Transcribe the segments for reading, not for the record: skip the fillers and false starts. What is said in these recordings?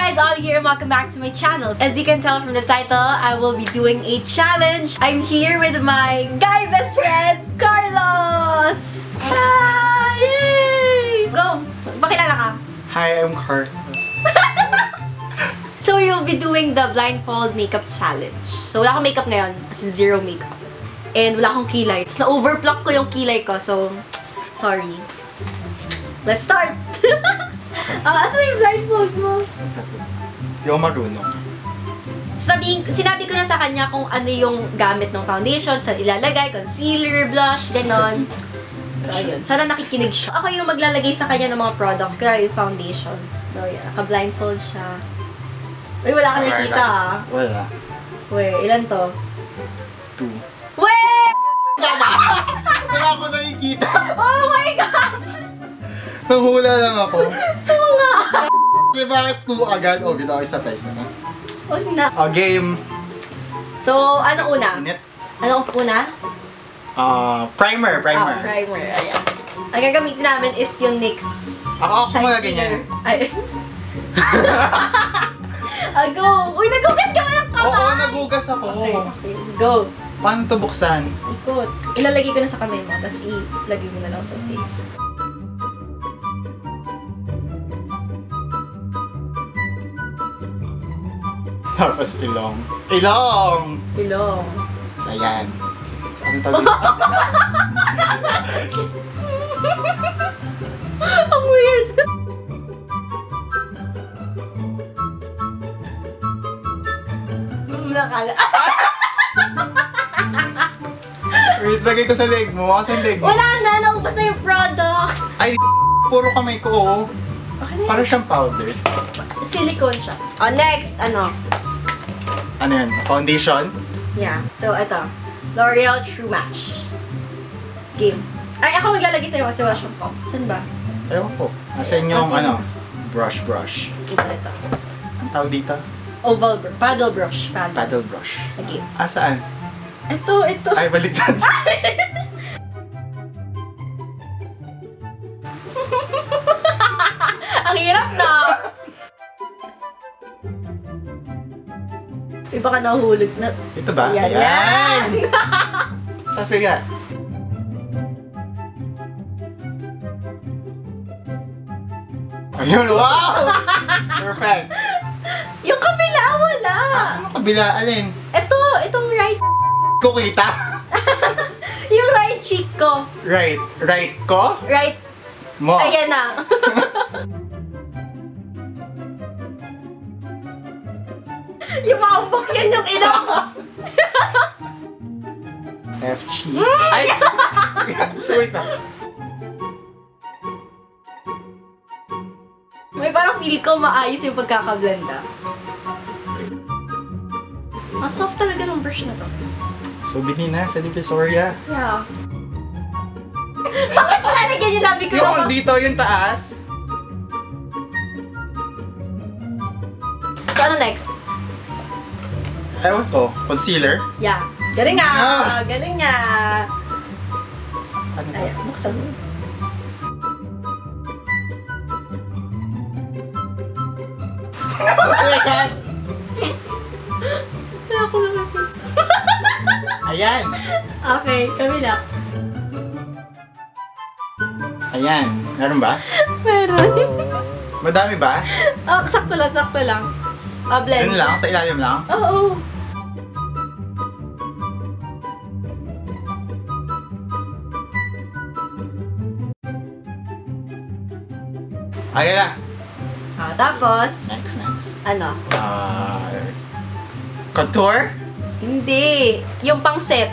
guys, Ollie here and welcome back to my channel. As you can tell from the title, I will be doing a challenge. I'm here with my guy best friend, Carlos! Hi! Yay! Go! Pakilala ka. Hi, I'm Carlos. So you'll be doing the blindfold makeup challenge. So wala akong makeup ngayon, as in zero makeup. And wala akong kilay. Tapos na-overpluck ko yung kilay ko, so sorry. Let's start! Asan yung blindfold mo? Di ako marunong. Sinabi ko na sa kanya kung ano yung gamit ng foundation, saan ilalagay, concealer, blush, ganon. So, ayun. Sana nakikinig siya. Ako yung maglalagay sa kanya ng mga products, kaya yung foundation. So, yeah. Naka-blindfold siya. Uy, wala ka nakikita, ah. Wala. Uy, ilan to? 2. Wait! Tama! Wala ako nakikita. Oh my gosh! Nanghula lang ako. Oo nga! Kasi bakit 2 agad? Oh, gusto ko isa pa isa na. Huwag na. Game. So, ano una? Init. Ano una? Primer. Primer. Ayan. Ang gagamitin namin is yung NYX. Ako magaganyan. Ay. Go! Uy, nagugas ka ba ng kamay? Oo, nagugas ako. Okay. Go! Paano ito buksan? Ikot. Ilalagay ko na sa kamay mo, tapos ilagay mo na lang sa face. Tapos ilong. Ilong! Ilong. So, ayan. So, anong tawag dito? Ang weird! Nakala. Wait, lagay ko sa leg mo. Kasi leg mo. Wala na! Naubos na yung product! Ay, puro kamay ko, oh. Okay na. Parang siyang powder. Silicone siya. Oh, next, ano? Ano yan? Foundation? Yeah. So, ito. L'Oreal True Match. Game. Ay, ako maglalagay sa'yo kasi wala siyang pop. Saan ba? Ewan ko. Asan yung, Okay. brush. Ito. Ang tawag dito? Oval brush. Paddle brush. Paddle brush. Okay. Saan? Ito. Ay, baliktad. Ang hirap na! Iba ka nahulog na. Ito ba? Yan! Yan! Kasi nga. Ayun, wow! Perfect. Yung kabila, wala! Ano kabila? Alin? Itong right. Ko kita? Yung right cheek ko. Right. Right ko? Right. Mo. Ayan na. Yung maambok yan yung ina mo. FG. Ay! So, wait na. May parang feel ko maayos yung pagkakablenda. Ang soft talaga ng brush na to. So, bili na sa Divisoria. Yeah. Bakit lalagyan yung labi ko Yung dito, yung taas. So, ano next? Ewan ko. Concealer. Yeah. Galing nga! Ah. Galing nga! Ano to? Ayan, buksan mo. Kaya ako lang. Ayan. Okay, kabila. Ayan. Meron ba? Meron. Madami ba? Oh, sakto lang. Blend. Yun lang? Sa ilalim lang? Oo. Ayan na. Tapos, Next. ano? Contour? Hindi. Yung pang set.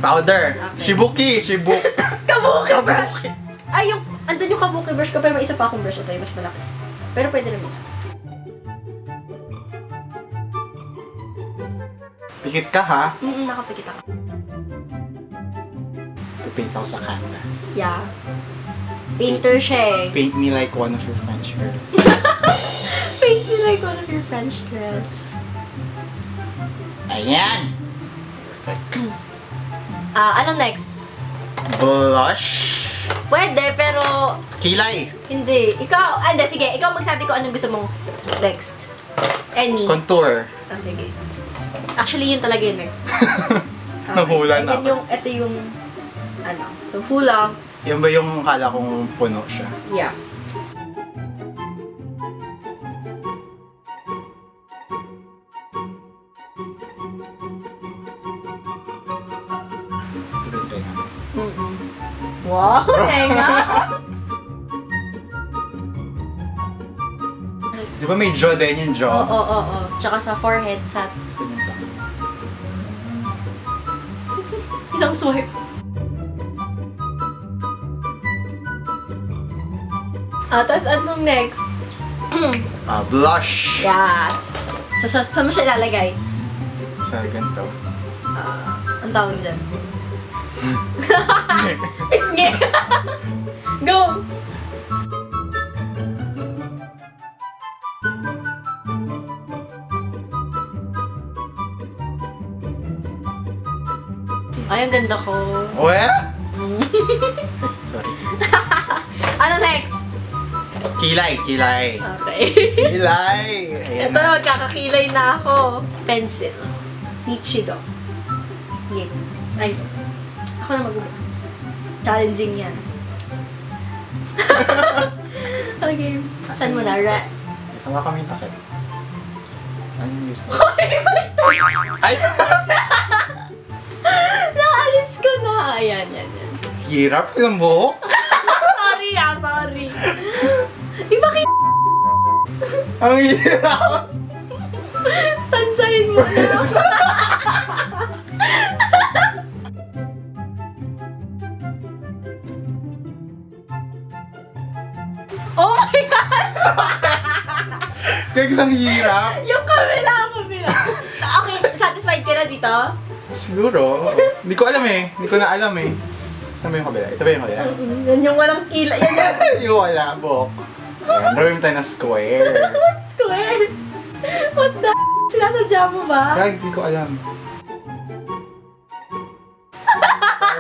Powder. Okay. Shibuk. Kabuki brush! Kabuki. Ay, andun yung kabuki brush ko, pero may isa pa akong brush. Ito yung mas malaki. Pero pwede naman. Pikit ka, ha? Nakapikit ako. Paint ako sa canvas. Yeah. Painter siya eh. Paint me like one of your French girls. Paint me like one of your French girls. Ayan! Perfect. Ano next? Blush. Pwede, pero Kilay. hindi. Ikaw, hindi, sige. Ikaw magsabi ko anong gusto mong next. Any. Contour. Oh, sige. Actually, yun talaga yung next. Nahula na ako. Ito yung, ano. So, hula. Yan ba yung kala kong puno siya? Yeah. Tenga. Wow, tenga. Di ba may jaw din yung jaw? Oo. Tsaka sa forehead, sa Saan yung tama? isang swipe. Tapos anong next? Blush. Yes. Saan mo siya ilalagay? Sa ganito. Ang tawag dyan? Pisngi! Go! Ay, ang ganda ko. Well? Sorry. Ano next? Kilay. Okay. Kilay. Ayan Ito, na. magkakakilay na ako. Pencil. Nichido. Game. Ay, ako na magbubukas. Challenging yan. Okay. Saan mo na? Tawa kami takip. Ano yung gusto? Ay, Ay! naalis ko na. Ayan. Hirap ng buhok. Sorry. Iba kayo. Ang hirap. Tansyahin mo na. Oh my God! Kaya isang hirap. Yung kabila. Okay, satisfied ka na dito? Siguro. Hindi ko alam eh. Hindi ko na alam eh. Saan ba yung kabila? Ito ba yung kabila? Yan yung walang kila. Yan yung Yung wala, buhok. Ayan, drawing tayo na square. square. What the sinasadya mo ba? Guys, hindi ko alam.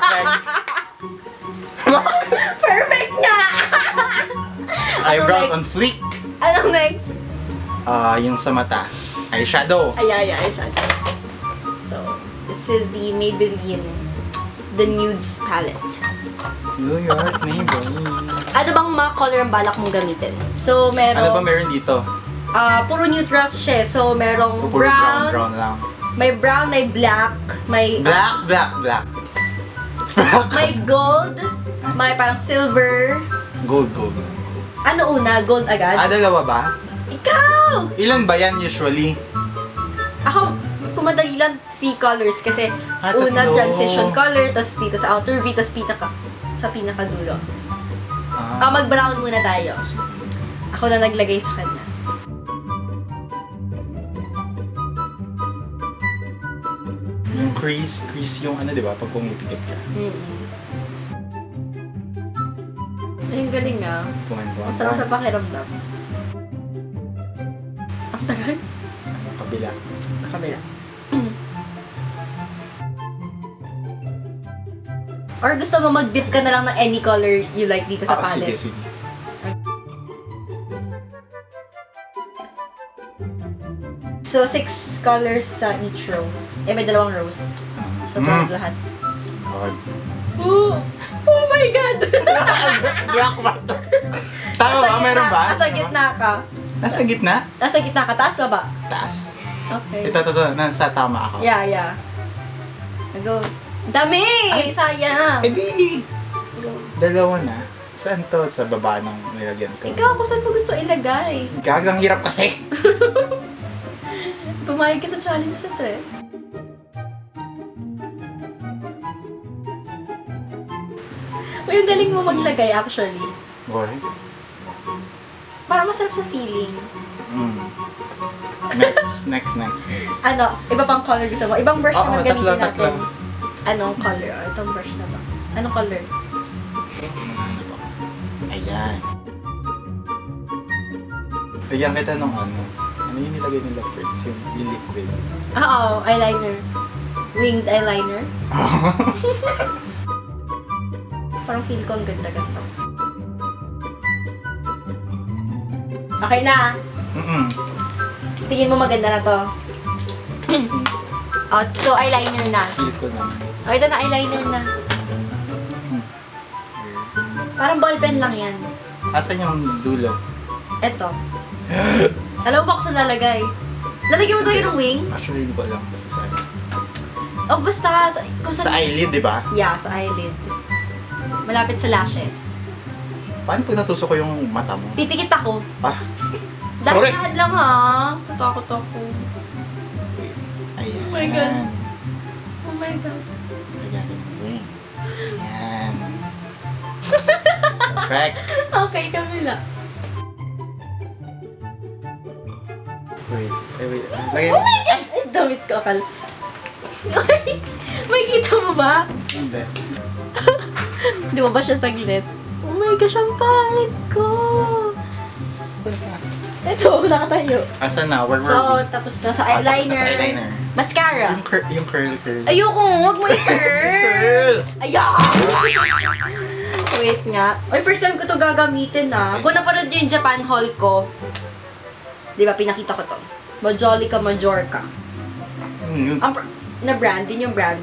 Perfect. Perfect nga! Eyebrows next? on fleek. Anong next? Yung sa mata. Eyeshadow. Eyeshadow. So, this is the Maybelline The Nudes palette. New York, Maybelline. Ano bang mga color ang balak mong gamitin? So, Ano ba meron dito? puro neutrals siya. So, merong So, puro brown, brown lang. may brown, may black, may Black. may gold, may parang silver. Gold. Ano una? Gold agad? Dalawa ba? Ikaw! Ilan ba yan usually? Ako, kumadali lang 3 colors kasi una tatlo. transition color, tas dito sa outer V, tas sa pinakadulo. Mag-brown muna tayo. Ako na naglagay sa kanya. Yung crease yung ano, di ba? Pag pumipikit ka. Ayun, galing ah. Buwan. Ang sarap sa pakiramdam. Ang tagal. Kabila. Kabila. Or gusto mo mag-dip ka na lang ng any color you like dito sa palette? Sige. So, 6 colors sa each row. May 2 rows. So, 12 lahat. Okay. Oh my God! Black ba ito? Tama ba? Meron ba? Nasa gitna ka. Nasa gitna? Nasa gitna ka. Taas ba ba? Taas. Okay. Ito. Nasa tama ako. Yeah. Go. Dami! Ay. Sayang. Di. Go. Dalawa na. Saan to? Sa baba nung nilagyan ko. Ikaw, kung saan mo gusto ilagay? Gags, ang hirap kasi. Pumayag ka sa challenge sa ito eh. Uy, ang galing mo maglagay actually. Boy. Parang masarap sa feeling. Next. Ano, iba pang color gusto mo? Ibang brush naman gamitin natin. tatlo. Anong color? Itong brush na ba? Anong color? Ayan. Lagyan kita nung ano. Ano yung nilagay nila Prince? Yung liquid. Oo, eyeliner. Winged eyeliner. Parang feel ko ang ganda-ganda. Okay na. Tingin mo maganda na to. Oh, so eyeliner na. Feel ko naman. Oh, ito na eyeliner na. Parang ballpen lang yan. Asan yung dulo? Eto. Alam mo ba kung saan lalagay? Lalagyan mo talaga ng wing? Actually, hindi ko alam kung saan. Oh, basta. Kung Sa eyelid, di ba? Yeah, sa eyelid. Malapit sa lashes. Paano pag natusok ko yung mata mo? Pipikit ako. Ah, sorry! Dahan lang ha. Tatakot ako. Wait. Ayan. Oh my God. Oh my God. Lagyan ko ng wing. Ayan. Perfect. Okay, kabila. Wait. Wait. Lagyan Oh my God! Ay, damit ko, akal. May kita mo ba? Hindi. Di mo ba siya saglit? Oh my gosh, ang pangit ko! Ito, nakatayo. Asan na? Where were So, we? tapos na sa Ah, tapos eyeliner. na sa eyeliner. Mascara. Yung curl. Ayoko, huwag mo i-curl. Curl! Ayoko! Wait nga. Ay, first time ko to gagamitin ah. Kung napanood nyo yung Japan haul ko, di ba, pinakita ko to. Majolica Majorca. Yun. Na brand, din yung brand.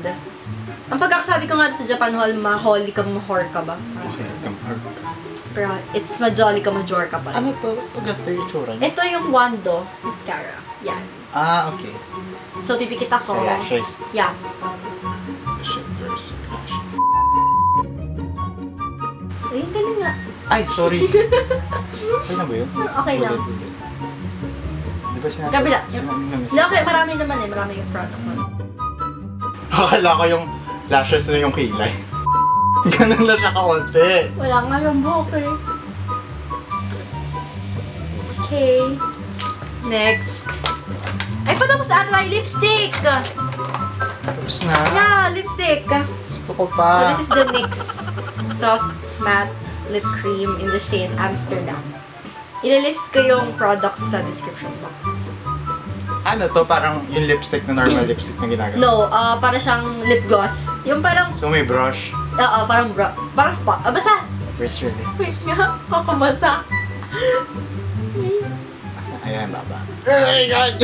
Ang pagkakasabi ko nga sa Japan haul, Maholica Mahorca ba? Okay, kamahorka. Pero it's Majolica Majorca pa. Ano to? Pagkata yung tsura niya? Ito yung Wando mascara. Yan. Ah, okay. So, pipikit ako. Sa lashes. Yeah. Shit, there's lashes. Ayun, galing nga. Ay, sorry. Okay na ba yun? Okay lang. Ulit. Di ba sinasabi? Kabila. Sinabi nga Hindi, okay, marami naman eh. Marami yung product mo. Akala ko yung lashes na yung kilay. Ganun na siya kaunti. Wala nga yung buhok eh. Okay. Next. Ay, patapos na ata tayo lipstick! Tapos na. Yeah, lipstick! Gusto ko So, pa. this is the NYX Soft Matte Lip Cream in the shade Amsterdam. Ililist ko yung products sa description box. Ano to? Parang yung lipstick na normal lipstick na ginagawa. No, para siyang lip gloss. Yung parang, So may brush. parang parang spot. Basa! Where's your Wait lips? nga, ako basa. Ayan, baba. Oh my God!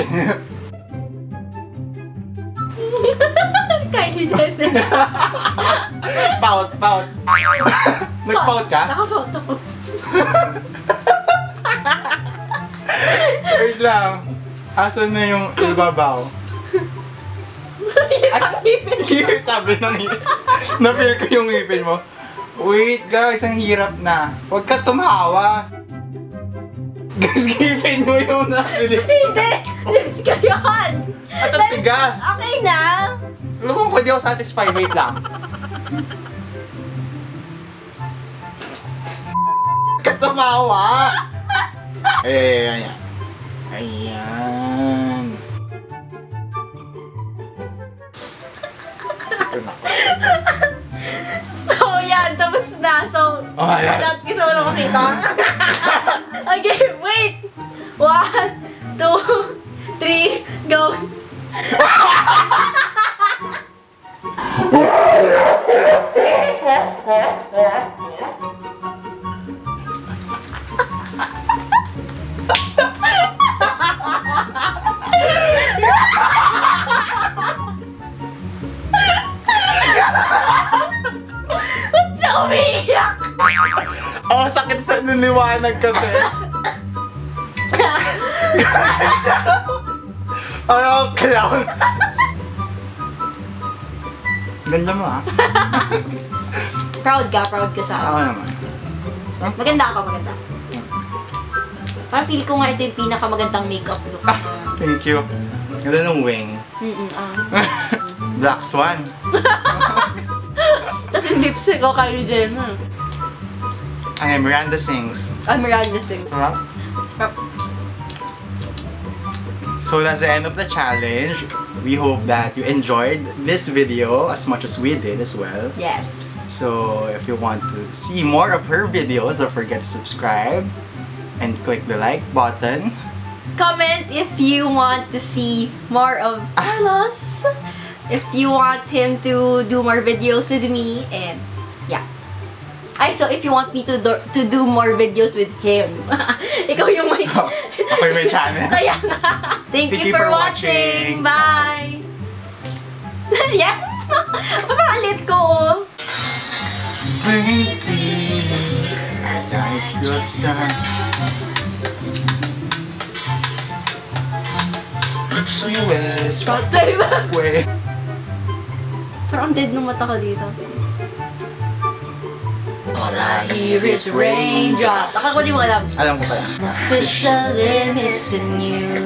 Kylie Jenner. Pout. Nag-pout ka? Naka-pout ako. Wait lang. Asan na yung ibabaw? Isang ngipin. Sabi ng ngipin. Na-feel ko yung ngipin mo. Wait guys, ang hirap na. Huwag ka tumawa. Guys, ngipin mo yung nabilip. Hindi! Lips ka yun! At ang tigas. Okay na! Alam mo, hindi ako satisfied. Wait lang. Huwag ka tumawa. Ayan. Ayan. Sige na ako. So, yan. Tapos na. So, Oh my God. lahat gusto mo na makita. Okay, wait! 1, 2, 3, go! Ba't siya umiiyak? Oh, sakit sa niliwanag kasi. Ano, clown? Ganda mo ah. Proud ka sa Ako naman. Maganda ako, maganda. Parang feel ko nga ito yung pinakamagandang makeup look. Thank you. Ganda ng wing. Black Swan. Tapos yung lipstick ko, Kylie Jenner. Ang Miranda sings. Miranda sings. Diba? So that's the end of the challenge. We hope that you enjoyed this video as much as we did as well. Yes. So if you want to see more of her videos, don't forget to subscribe and click the like button. Comment if you want to see more of Carlos. If you want him to do more videos with me. And yeah. Ay, so if you want me to do more videos with him, ikaw yung may... Ako yung may channel. Kaya nga. Thank you for watching. Bye! Yan! Pagkakalit ko, oh. Baby, I like your style. So you west, Play ba? way. Parang ang dead ng mata ko dito. All I hear is raindrops. Akala ko di mo alam. Alam ko pala. Officially missing you.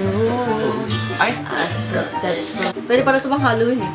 Ay! Pwede pala ito bang Halloween eh.